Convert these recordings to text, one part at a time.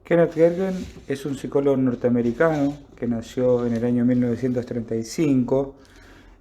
Kenneth Gergen es un psicólogo norteamericano que nació en el año 1935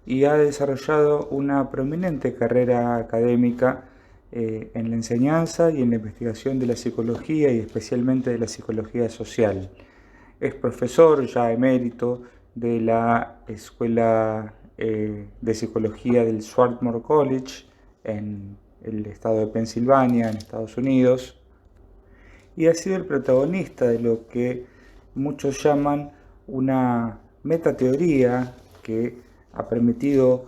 y ha desarrollado una prominente carrera académica en la enseñanza y en la investigación de la psicología y especialmente de la psicología social. Es profesor ya emérito de la Escuela de Psicología del Swarthmore College en el estado de Pensilvania, en Estados Unidos, y ha sido el protagonista de lo que muchos llaman una metateoría que ha permitido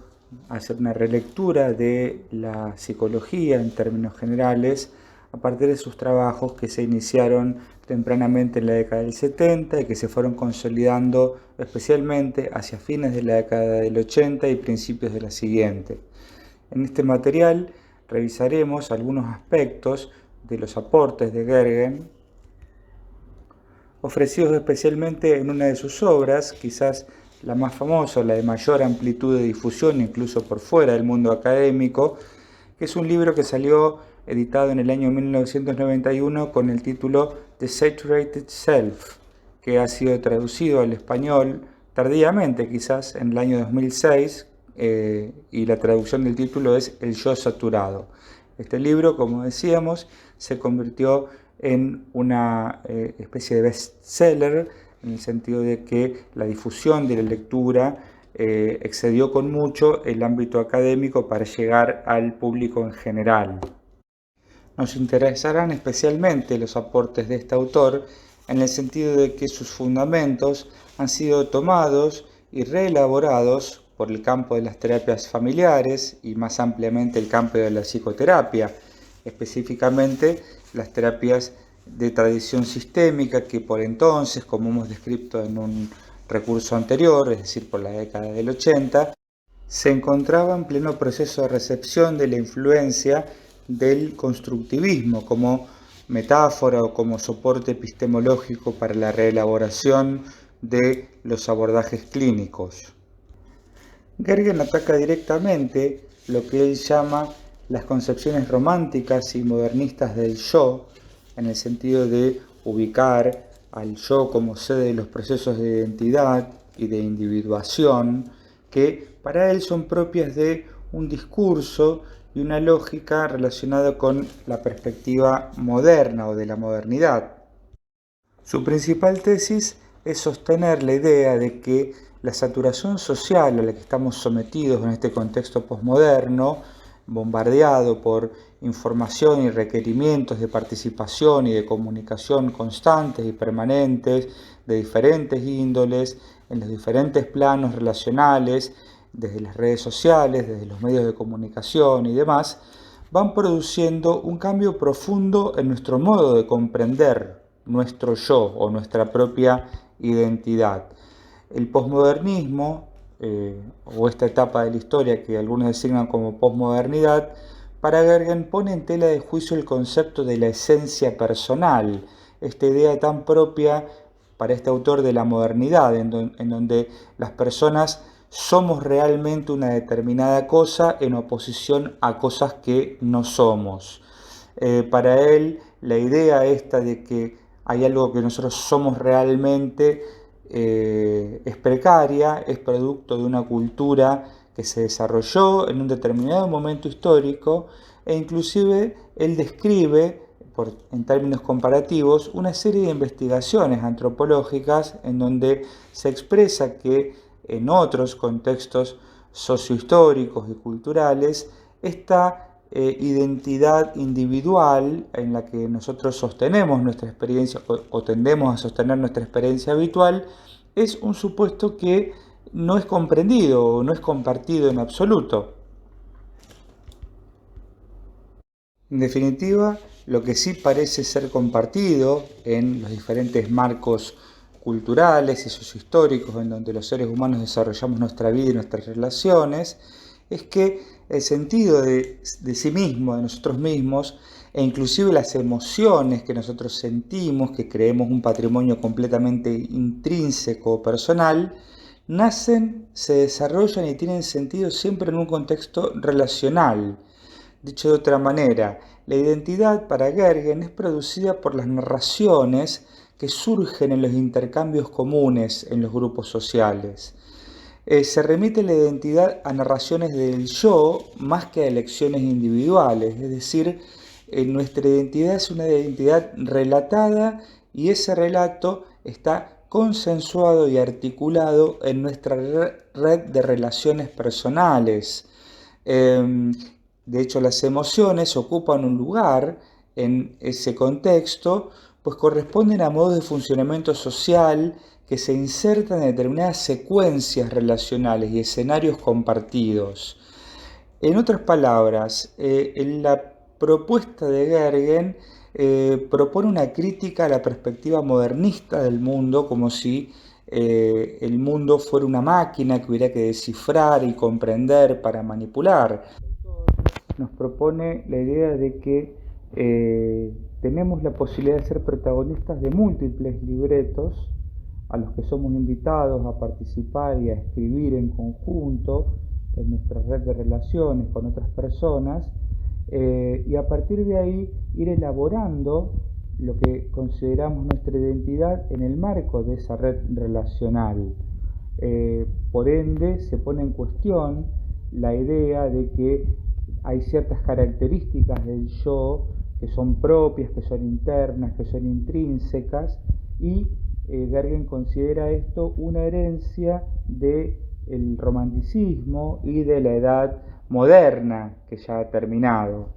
hacer una relectura de la psicología en términos generales a partir de sus trabajos que se iniciaron tempranamente en la década del 70 y que se fueron consolidando especialmente hacia fines de la década del 80 y principios de la siguiente. En este material revisaremos algunos aspectos de los aportes de Gergen, ofrecidos especialmente en una de sus obras, quizás la más famosa, la de mayor amplitud de difusión, incluso por fuera del mundo académico, que es un libro que salió editado en el año 1991 con el título The Saturated Self, que ha sido traducido al español tardíamente, quizás en el año 2006, y la traducción del título es El yo saturado. Este libro, como decíamos, se convirtió en una especie de bestseller, en el sentido de que la difusión de la lectura excedió con mucho el ámbito académico para llegar al público en general. Nos interesarán especialmente los aportes de este autor en el sentido de que sus fundamentos han sido tomados y reelaborados por el campo de las terapias familiares y más ampliamente el campo de la psicoterapia, específicamente las terapias de tradición sistémica que por entonces, como hemos descrito en un recurso anterior, es decir, por la década del 80, se encontraba en pleno proceso de recepción de la influencia del constructivismo como metáfora o como soporte epistemológico para la reelaboración de los abordajes clínicos. Gergen ataca directamente lo que él llama las concepciones románticas y modernistas del yo, en el sentido de ubicar al yo como sede de los procesos de identidad y de individuación, que para él son propias de un discurso y una lógica relacionada con la perspectiva moderna o de la modernidad. Su principal tesis es sostener la idea de que la saturación social a la que estamos sometidos en este contexto posmoderno, bombardeado por información y requerimientos de participación y de comunicación constantes y permanentes de diferentes índoles, en los diferentes planos relacionales, desde las redes sociales, desde los medios de comunicación y demás, van produciendo un cambio profundo en nuestro modo de comprender nuestro yo o nuestra propia identidad. El posmodernismo, o esta etapa de la historia que algunos designan como posmodernidad, para Gergen pone en tela de juicio el concepto de la esencia personal, esta idea tan propia para este autor de la modernidad, en donde las personas somos realmente una determinada cosa en oposición a cosas que no somos. Para él, la idea esta de que hay algo que nosotros somos realmente es precaria, es producto de una cultura que se desarrolló en un determinado momento histórico e inclusive él describe, en términos comparativos, una serie de investigaciones antropológicas en donde se expresa que en otros contextos sociohistóricos y culturales esta identidad individual en la que nosotros sostenemos nuestra experiencia o tendemos a sostener nuestra experiencia habitual es un supuesto que no es comprendido o no es compartido en absoluto. En definitiva, lo que sí parece ser compartido en los diferentes marcos culturales y sociohistóricos en donde los seres humanos desarrollamos nuestra vida y nuestras relaciones, es que el sentido de sí mismo, de nosotros mismos, e inclusive las emociones que nosotros sentimos, que creemos un patrimonio completamente intrínseco, personal, nacen, se desarrollan y tienen sentido siempre en un contexto relacional. Dicho de otra manera, La identidad para Gergen es producida por las narraciones que surgen en los intercambios comunes en los grupos sociales. Se remite la identidad a narraciones del yo más que a elecciones individuales, es decir, nuestra identidad es una identidad relatada y ese relato está consensuado y articulado en nuestra red de relaciones personales. De hecho, las emociones ocupan un lugar en ese contexto, pues corresponden a modos de funcionamiento social que se insertan en determinadas secuencias relacionales y escenarios compartidos. En otras palabras, la propuesta de Gergen propone una crítica a la perspectiva modernista del mundo, como si el mundo fuera una máquina que hubiera que descifrar y comprender para manipular. Nos propone la idea de que tenemos la posibilidad de ser protagonistas de múltiples libretos a los que somos invitados a participar y a escribir en conjunto en nuestra red de relaciones con otras personas, y a partir de ahí ir elaborando lo que consideramos nuestra identidad en el marco de esa red relacional. Por ende, se pone en cuestión la idea de que hay ciertas características del yo que son propias, que son internas, que son intrínsecas, y Gergen considera esto una herencia del romanticismo y de la edad moderna que ya ha terminado.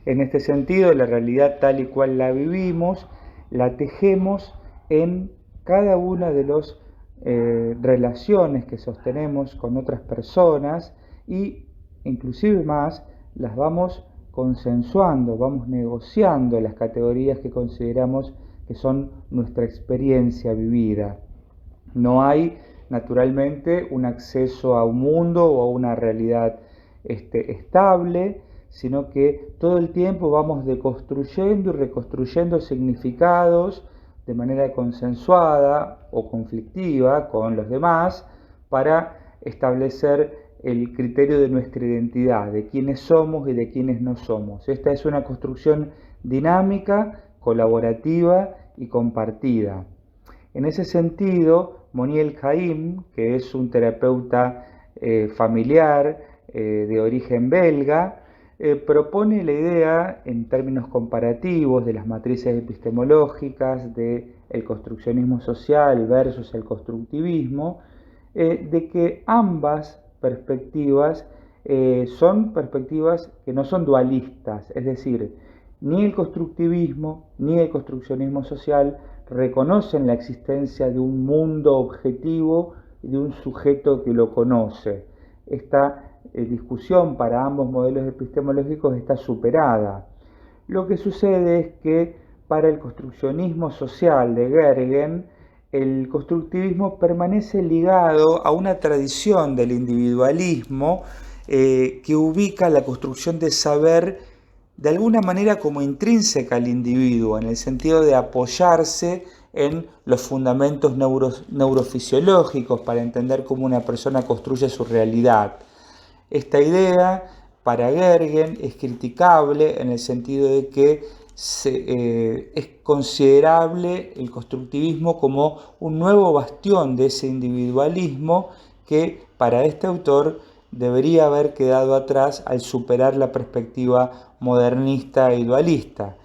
En este sentido, la realidad tal y cual la vivimos, la tejemos en cada una de las relaciones que sostenemos con otras personas, y inclusive más, las vamos consensuando, vamos negociando las categorías que consideramos que son nuestra experiencia vivida. No hay, naturalmente, un acceso a un mundo o a una realidad estable, sino que todo el tiempo vamos deconstruyendo y reconstruyendo significados de manera consensuada o conflictiva con los demás para establecer el criterio de nuestra identidad, de quiénes somos y de quiénes no somos. Esta es una construcción dinámica, colaborativa y compartida. En ese sentido, Moniel Jaim, que es un terapeuta familiar de origen belga, propone la idea, en términos comparativos, de las matrices epistemológicas del construccionismo social versus el constructivismo, de que ambas perspectivas son perspectivas que no son dualistas, es decir, ni el constructivismo ni el construccionismo social reconocen la existencia de un mundo objetivo y de un sujeto que lo conoce. Esta discusión para ambos modelos epistemológicos está superada. Lo que sucede es que para el construccionismo social de Gergen, el constructivismo permanece ligado a una tradición del individualismo que ubica la construcción de saber de alguna manera como intrínseca al individuo, en el sentido de apoyarse en los fundamentos neurofisiológicos para entender cómo una persona construye su realidad. Esta idea, para Gergen, es criticable en el sentido de que es considerable el constructivismo como un nuevo bastión de ese individualismo que, para este autor, debería haber quedado atrás al superar la perspectiva modernista e dualista.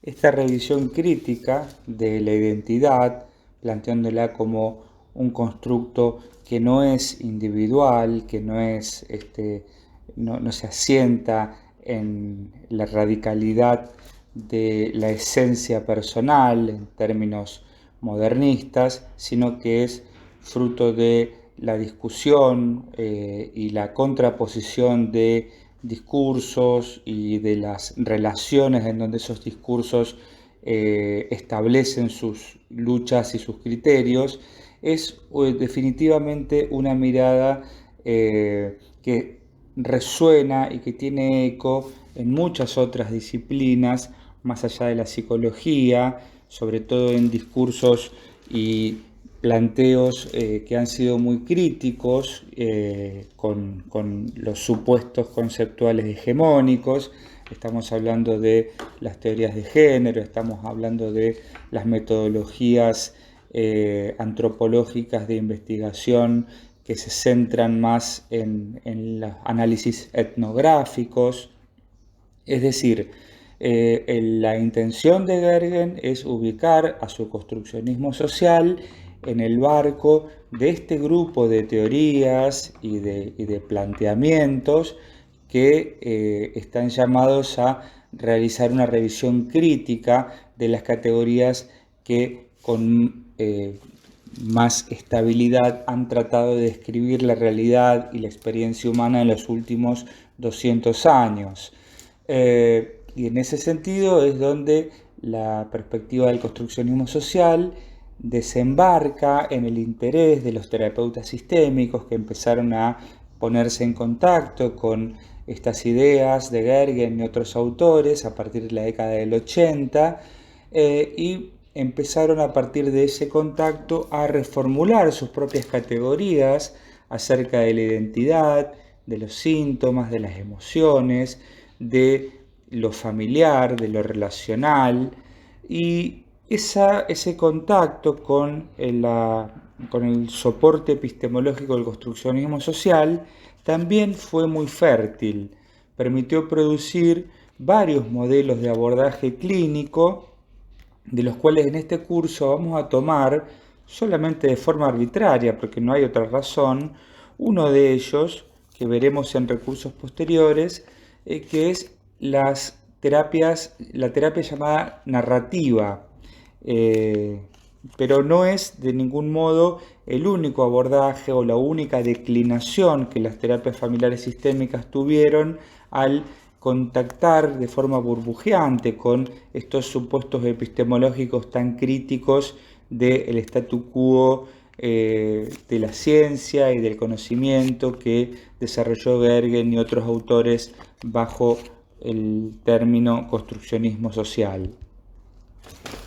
Esta revisión crítica de la identidad, planteándola como un constructo que no es individual, que no se asienta en la radicalidad de la esencia personal en términos modernistas, sino que es fruto de la discusión y la contraposición de discursos y de las relaciones en donde esos discursos establecen sus luchas y sus criterios, es definitivamente una mirada que resuena y que tiene eco en muchas otras disciplinas, más allá de la psicología, sobre todo en discursos y planteos que han sido muy críticos con los supuestos conceptuales hegemónicos. Estamos hablando de las teorías de género, estamos hablando de las metodologías antropológicas de investigación que se centran más en los análisis etnográficos. Es decir, la intención de Gergen es ubicar a su construccionismo social en el barco de este grupo de teorías y de planteamientos que están llamados a realizar una revisión crítica de las categorías que con más estabilidad han tratado de describir la realidad y la experiencia humana en los últimos 200 años. Y en ese sentido es donde la perspectiva del construccionismo social desembarca en el interés de los terapeutas sistémicos que empezaron a ponerse en contacto con estas ideas de Gergen y otros autores a partir de la década del 80 y empezaron a partir de ese contacto a reformular sus propias categorías acerca de la identidad, de los síntomas, de las emociones, de lo familiar, de lo relacional, y ese contacto con el soporte epistemológico del construccionismo social también fue muy fértil. Permitió producir varios modelos de abordaje clínico, de los cuales en este curso vamos a tomar, solamente de forma arbitraria, porque no hay otra razón, uno de ellos, que veremos en recursos posteriores, que es la terapia llamada narrativa, pero no es de ningún modo el único abordaje o la única declinación que las terapias familiares sistémicas tuvieron al contactar de forma burbujeante con estos supuestos epistemológicos tan críticos del statu quo de la ciencia y del conocimiento que desarrolló Gergen y otros autores bajo el término construccionismo social.